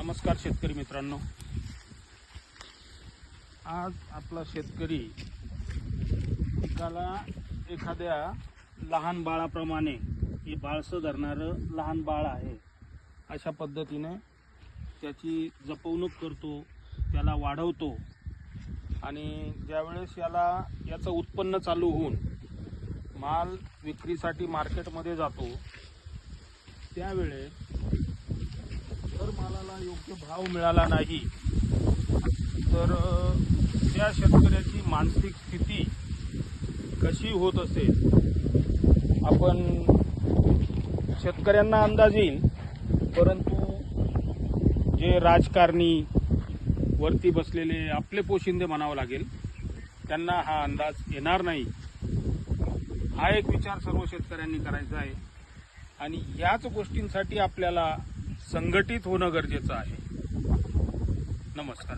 नमस्कार शेतकरी मित्रांनो, आज आपला शेतकरी पिकाला एखाद्या लहान बाळाप्रमाणे, हे बाळसं धरणारं लहान बाळ आहे अशा पद्धतीने त्याची जपवणूक करतो, त्याला वाढवतो आणि ज्यावेळेस याचं उत्पन्न चालू होऊन माल विक्रीसाठी मार्केटमध्ये जातो त्यावेळेस जर मालाला योग्य भाव मिळाला नाही तर त्या शेतकऱ्याची मानसिक स्थिती कशी होत असेल आपण शेतकऱ्यांना अंदाज येईल, परंतु जे राजकारणी वरती बसलेले आपले पोशिंदे म्हणावं लागेल त्यांना हा अंदाज येणार नाही। हा एक विचार सर्व शेतकऱ्यांनी करायचा आहे आणि याच गोष्टींसाठी आपल्याला संघटित होणं गरजेचं आहे। नमस्कार।